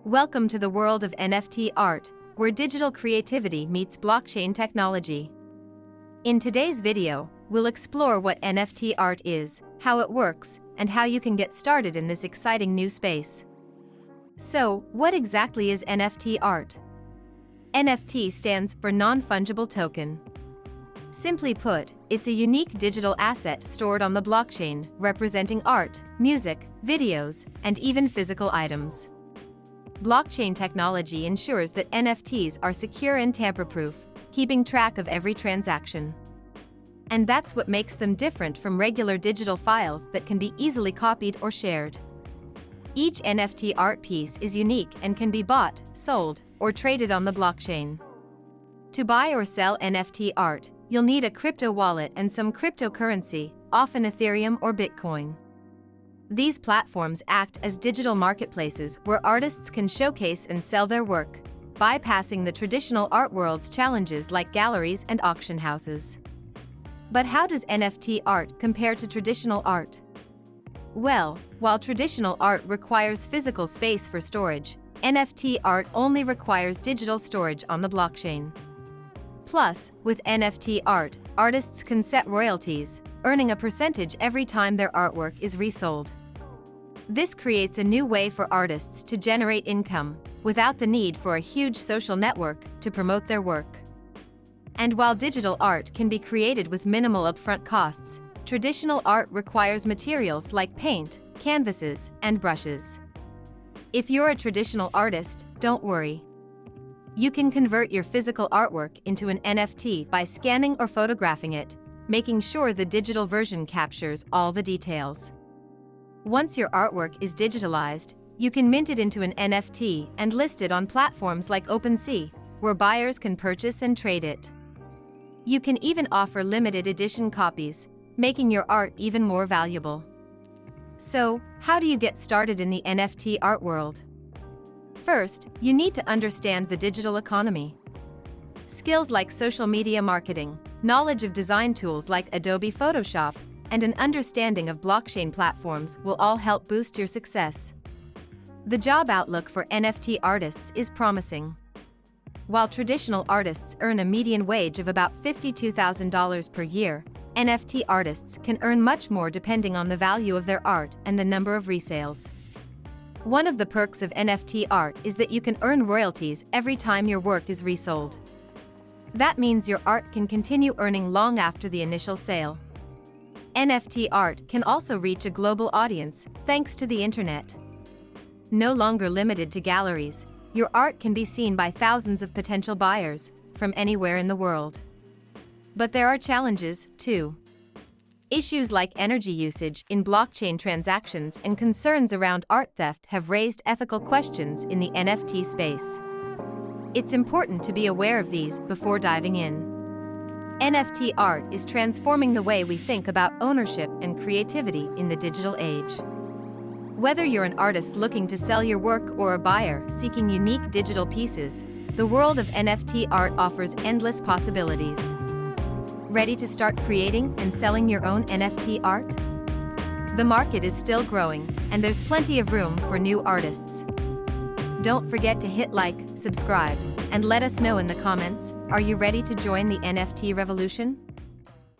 Welcome to the world of NFT art, where digital creativity meets blockchain technology. In today's video, we'll explore what NFT art is, how it works, and how you can get started in this exciting new space. So, what exactly is NFT art? NFT stands for Non-Fungible Token. Simply put, it's a unique digital asset stored on the blockchain, representing art, music, videos, and even physical items. Blockchain technology ensures that NFTs are secure and tamper-proof, keeping track of every transaction. And that's what makes them different from regular digital files that can be easily copied or shared. Each NFT art piece is unique and can be bought, sold, or traded on the blockchain. To buy or sell NFT art, you'll need a crypto wallet and some cryptocurrency, often Ethereum or Bitcoin. These platforms act as digital marketplaces where artists can showcase and sell their work, bypassing the traditional art world's challenges like galleries and auction houses. But how does NFT art compare to traditional art? Well, while traditional art requires physical space for storage, NFT art only requires digital storage on the blockchain. Plus, with NFT art, artists can set royalties, earning a percentage every time their artwork is resold. This creates a new way for artists to generate income, without the need for a huge social network to promote their work. And while digital art can be created with minimal upfront costs, traditional art requires materials like paint, canvases, and brushes. If you're a traditional artist, don't worry. You can convert your physical artwork into an NFT by scanning or photographing it, making sure the digital version captures all the details. Once your artwork is digitalized, you can mint it into an NFT and list it on platforms like OpenSea, where buyers can purchase and trade it. You can even offer limited edition copies, making your art even more valuable. So, how do you get started in the NFT art world? First, you need to understand the digital economy. Skills like social media marketing, knowledge of design tools like Adobe Photoshop, and an understanding of blockchain platforms will all help boost your success. The job outlook for NFT artists is promising. While traditional artists earn a median wage of about $52,000 per year, NFT artists can earn much more depending on the value of their art and the number of resales. One of the perks of NFT art is that you can earn royalties every time your work is resold. That means your art can continue earning long after the initial sale. NFT art can also reach a global audience thanks to the internet. No longer limited to galleries, your art can be seen by thousands of potential buyers from anywhere in the world. But there are challenges, too. Issues like energy usage in blockchain transactions and concerns around art theft have raised ethical questions in the NFT space. It's important to be aware of these before diving in. NFT art is transforming the way we think about ownership and creativity in the digital age. Whether you're an artist looking to sell your work or a buyer seeking unique digital pieces, the world of NFT art offers endless possibilities. Ready to start creating and selling your own NFT art? The market is still growing, and there's plenty of room for new artists. Don't forget to hit like, subscribe, and let us know in the comments, are you ready to join the NFT revolution?